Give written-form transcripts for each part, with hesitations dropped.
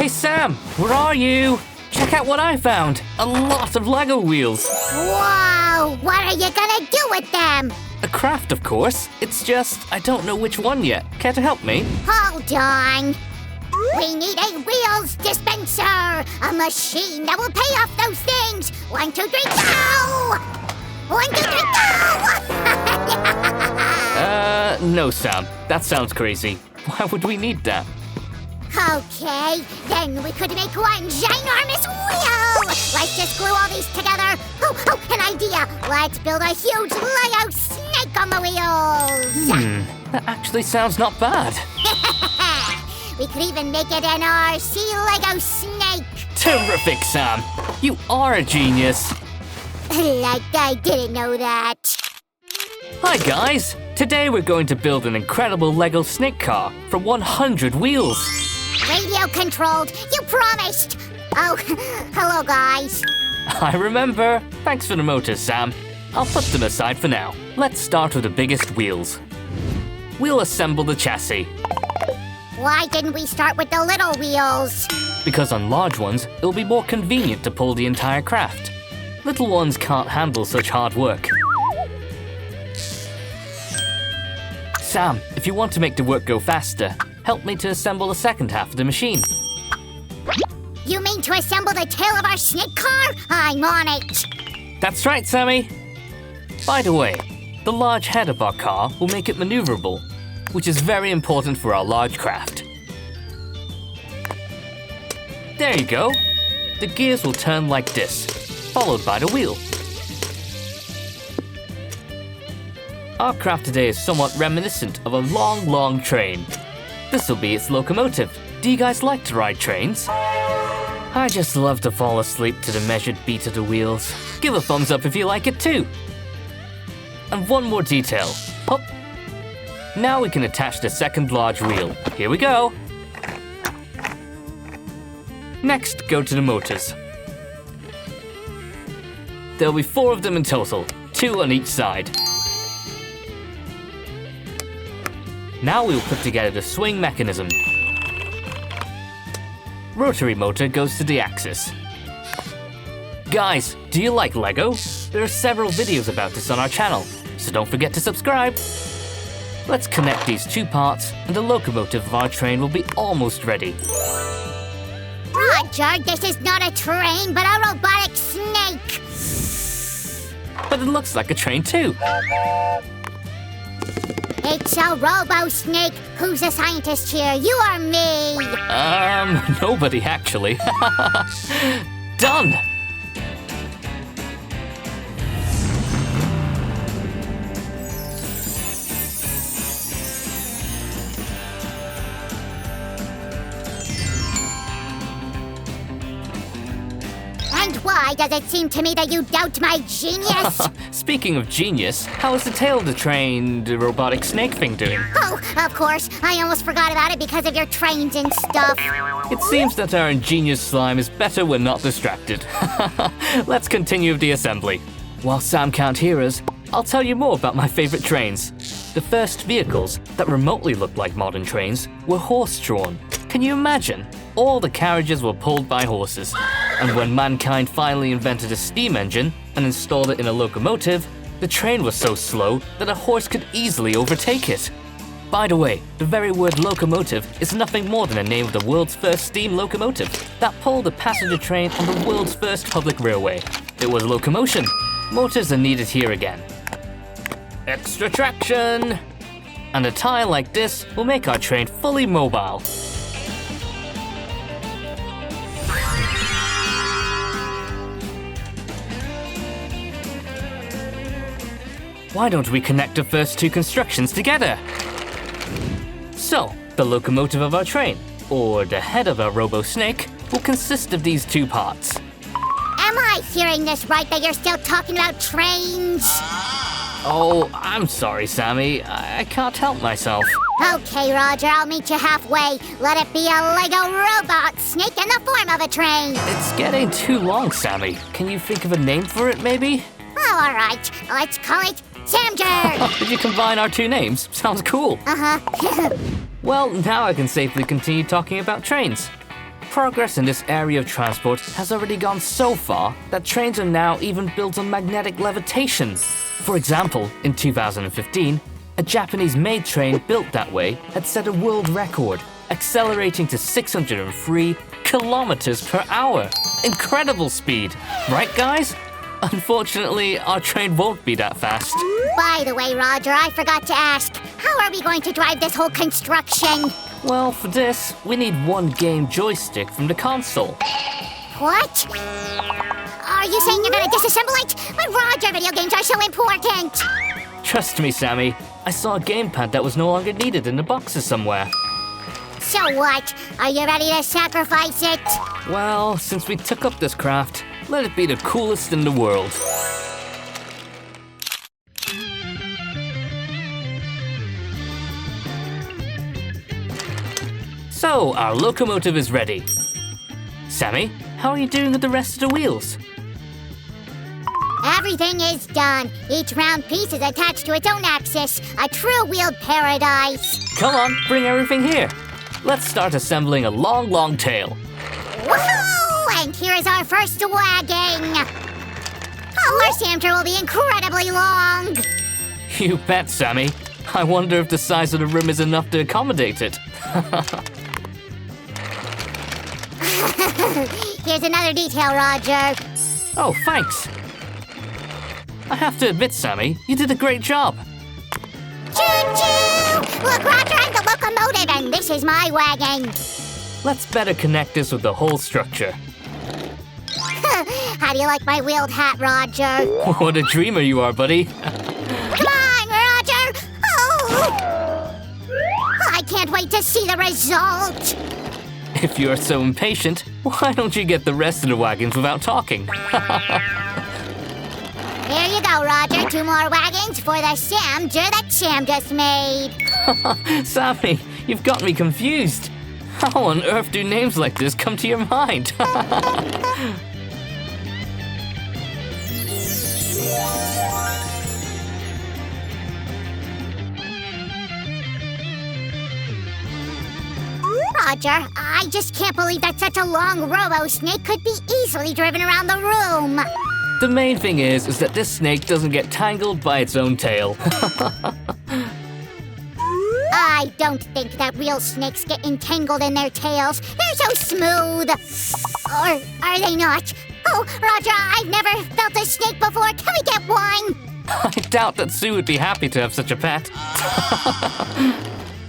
Hey Sam, where are you? Check out what I found. A lot of Lego wheels. Whoa! What are you gonna do with them? A craft, of course. It's just, I don't know which one yet. Care to help me? Hold on. We need a wheels dispenser! A machine that will pay off those things! 1, 2, 3, go! 1, 2, 3, go! No, Sam. That sounds crazy. Why would we need that? Okay, then we could make one ginormous wheel! Let's just glue all these together. Oh, an idea! Let's build a huge Lego snake on the wheels! That actually sounds not bad. We could even make it an RC Lego snake! Terrific, Sam! You are a genius! Like I didn't know that. Hi guys! Today we're going to build an incredible Lego snake car from 100 wheels. Radio controlled, you promised! Oh, hello guys. I remember. Thanks for the motors, Sam. I'll put them aside for now. Let's start with the biggest wheels. We'll assemble the chassis. Why didn't we start with the little wheels? Because on large ones, it'll be more convenient to pull the entire craft. Little ones can't handle such hard work. Sam, if you want to make the work go faster, help me to assemble the second half of the machine. You mean to assemble the tail of our snake car? I'm on it. That's right, Sammy. By the way, the large head of our car will make it maneuverable, which is very important for our large craft. There you go. The gears will turn like this, followed by the wheel. Our craft today is somewhat reminiscent of a long train. This will be its locomotive. Do you guys like to ride trains? I just love to fall asleep to the measured beat of the wheels. Give a thumbs up if you like it too. And one more detail. Hop. Now we can attach the second large wheel. Here we go. Next, go to the motors. There'll be 4 of them in total, 2 on each side. Now we'll put together the swing mechanism. Rotary motor goes to the axis. Guys, do you like Lego? There are several videos about this on our channel, so don't forget to subscribe. Let's connect these 2 parts and the locomotive of our train will be almost ready. Roger, this is not a train, but a robotic snake. But it looks like a train too. It's a robo-snake. Who's a scientist here? You or me? Nobody actually. Done! And why does it seem to me that you doubt my genius? Speaking of genius, how is the tail of the robotic snake thing doing? Oh, of course. I almost forgot about it because of your trains and stuff. It seems that our ingenious slime is better when not distracted. Let's continue with the assembly. While Sam can't hear us, I'll tell you more about my favorite trains. The first vehicles that remotely looked like modern trains were horse-drawn. Can you imagine? All the carriages were pulled by horses. And when mankind finally invented a steam engine and installed it in a locomotive, the train was so slow that a horse could easily overtake it. By the way, the very word locomotive is nothing more than a name of the world's first steam locomotive that pulled a passenger train on the world's first public railway. It was locomotion. Motors are needed here again. Extra traction! And a tire like this will make our train fully mobile. Why don't we connect the first 2 constructions together? So, the locomotive of our train, or the head of our robo-snake, will consist of these 2 parts. Am I hearing this right that you're still talking about trains? Oh, I'm sorry, Sammy. I can't help myself. Okay, Roger, I'll meet you halfway. Let it be a Lego robot snake in the form of a train. It's getting too long, Sammy. Can you think of a name for it, maybe? Oh, all right. Let's call it Samjer. Did you combine our 2 names? Sounds cool. Uh-huh. Well, now I can safely continue talking about trains. Progress in this area of transport has already gone so far that trains are now even built on magnetic levitation. For example, in 2015, a Japanese-made train built that way had set a world record, accelerating to 603 kilometers per hour. Incredible speed, right guys? Unfortunately, our train won't be that fast. By the way, Roger, I forgot to ask, how are we going to drive this whole construction? Well, for this, we need one game joystick from the console. What? Are you saying you're gonna disassemble it? But Roger, video games are so important! Trust me, Sammy, I saw a gamepad that was no longer needed in the boxes somewhere. So what? Are you ready to sacrifice it? Well, since we took up this craft, let it be the coolest in the world. So, our locomotive is ready. Sammy, how are you doing with the rest of the wheels? Everything is done. Each round piece is attached to its own axis. A true wheeled paradise. Come on, bring everything here. Let's start assembling a long tail. Woohoo! And here is our first wagon. Our diameter will be incredibly long. You bet, Sammy. I wonder if the size of the room is enough to accommodate it. Here's another detail, Roger. Oh, thanks. I have to admit, Sammy, you did a great job. Choo-choo! Look, Roger, I'm the locomotive, and this is my wagon. Let's better connect this with the whole structure. How do you like my wheeled hat, Roger? What a dreamer you are, buddy. Come on, Roger! Oh! I can't wait to see the result. If you're so impatient, why don't you get the rest of the wagons without talking? Here you go, Roger. 2 more wagons for the Samger that Sam just made. Sammy, you've got me confused. How on earth do names like this come to your mind? Roger, I just can't believe that such a long robo-snake could be easily driven around the room. The main thing is that this snake doesn't get tangled by its own tail. I don't think that real snakes get entangled in their tails. They're so smooth. Or are they not? Oh, Roger, I've never felt a snake before. Can we get one? I doubt that Sue would be happy to have such a pet.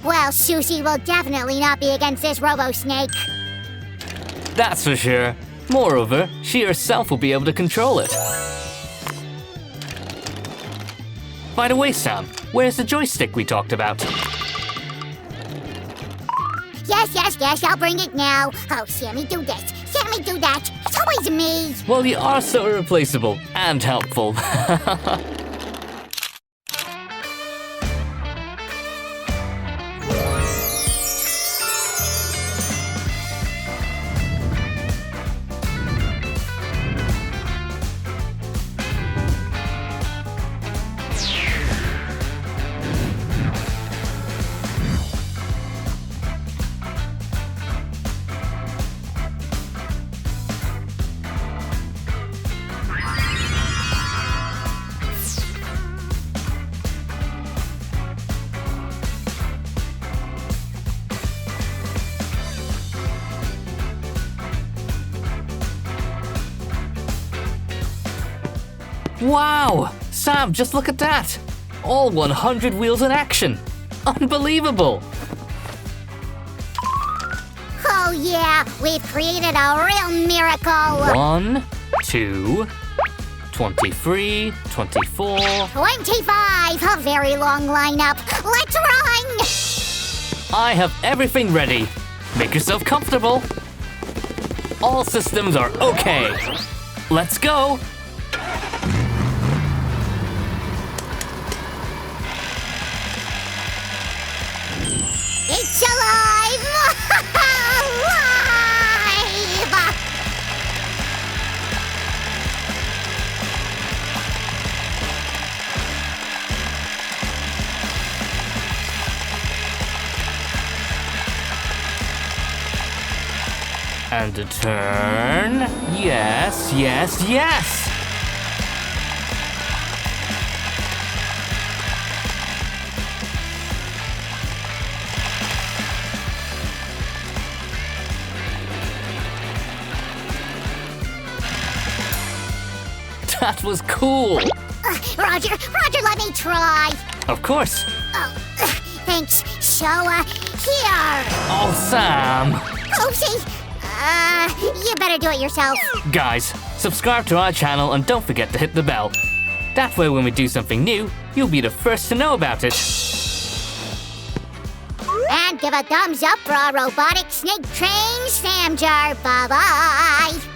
Well, Susie will definitely not be against this robo-snake. That's for sure. Moreover, she herself will be able to control it. By the way, Sam, where's the joystick we talked about? Yes, I'll bring it now. Oh, Sammy, do this. Sammy, do that. It's always me. Well, you are so irreplaceable and helpful. Wow! Sam, just look at that! All 100 wheels in action! Unbelievable! Oh, yeah, we've created a real miracle. 1, 2, 23, 24... 25, a very long lineup. Let's run! I have everything ready. Make yourself comfortable. All systems are okay. Let's go! It's alive! Alive! And a turn. Yes, yes, yes! That was cool! Roger, let me try. Of course. Oh, thanks. So, here. Oh, Sam! Oopsie. You better do it yourself. Guys, subscribe to our channel and don't forget to hit the bell. That way when we do something new, you'll be the first to know about it. And give a thumbs up for our robotic snake train Sam Jar. Bye-bye.